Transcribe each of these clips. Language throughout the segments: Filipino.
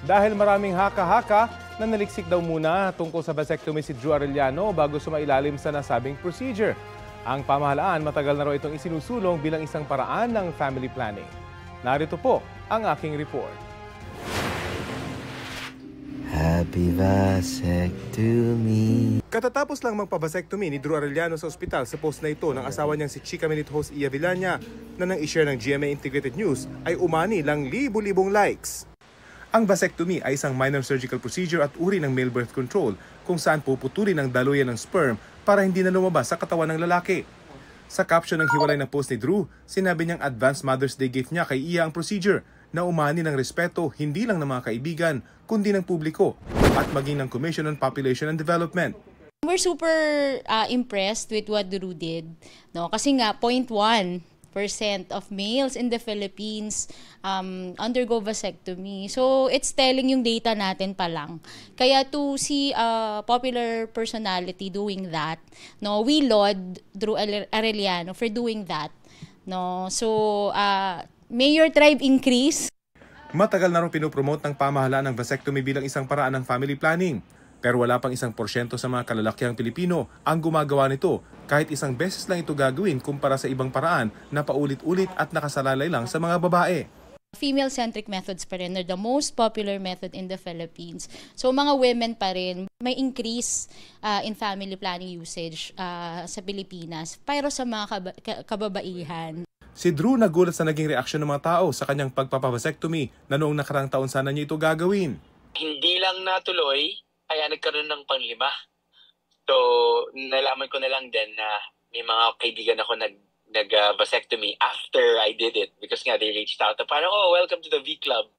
Dahil maraming haka-haka na naliksik daw muna tungkol sa vasectomy si Drew Arellano bago sumailalim sa nasabing procedure. Ang pamahalaan matagal na raw itong isinusulong bilang isang paraan ng family planning. Narito po ang aking report. Happy vasectomy. Katatapos lang magpa-vasectomy ni Drew Arellano sa ospital sa post na ito ng asawa niyang si Chika Minute host Iya Villania na nang i-share ng GMA Integrated News ay umani lang libu-libong likes. Ang vasectomy ay isang minor surgical procedure at uri ng male birth control kung saan puputulin ang daluyan ng sperm para hindi na lumabas sa katawan ng lalaki. Sa caption ng hiwalay na post ni Drew, sinabi niyang advanced Mother's Day gift niya kay Iya ang procedure na umani ng respeto hindi lang ng mga kaibigan kundi ng publiko at maging ng Commission on Population and Development. We're super impressed with what Drew did, no? Kasi nga 0.1% of males in the Philippines undergo vasectomy. So it's telling yung data natin pa lang. Kaya to see a popular personality doing that, no, we laud Drew Arellano for doing that, no. So may your tribe increase. Matagal na rin pinopromote ng pamahalaan ng vasectomy bilang isang paraan ng family planning. Pero wala pang 1% sa mga kalalakiang Pilipino ang gumagawa nito kahit isang beses lang ito gagawin kumpara sa ibang paraan na paulit-ulit at nakasalalay lang sa mga babae. Female-centric methods pa rin are the most popular method in the Philippines. So mga women pa rin, may increase in family planning usage sa Pilipinas pero sa mga kababaihan. Si Drew nagulat sa naging reaksyon ng mga tao sa kanyang pagpapavasectomy na noong nakarang taon sana niya ito gagawin. Hindi lang natuloy, kaya nagkaroon ng panglima. So, nalaman ko na lang din na may mga kaibigan ako nag-vasectomy after I did it because nga they reached out. Parang, oh, welcome to the V Club.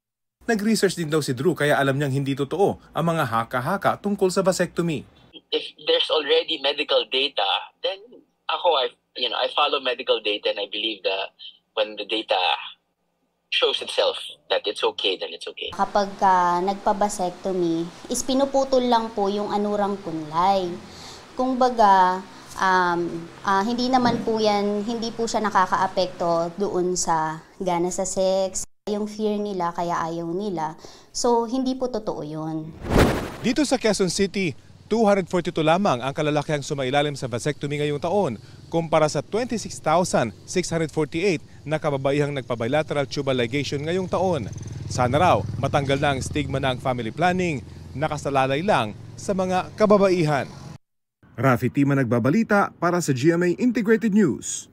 Nag-research din daw si Drew kaya alam niyang hindi totoo ang mga haka-haka tungkol sa vasectomy. If there's already medical data, then ako, I follow medical data and I believe that when the data shows itself that it's okay, then it's okay. Kapag nagpa-vasectomy, is pinuputol lang po yung anurang kunlay. Kung baga, hindi naman po yan, hindi po siya nakakaapekto doon sa gana sa sex. Yung fear nila, kaya ayaw nila. So, hindi po totoo yun. Dito sa Quezon City, 242 lamang ang kalalakihang sumailalim sa vasectomy ngayong taon kumpara sa 26,648 na kababaihang nagpa-bilateral tubal ligation ngayong taon. Sana raw matanggal na ang stigma ng family planning, nakasalalay lang sa mga kababaihan. Rafi Tima nagbabalita para sa GMA Integrated News.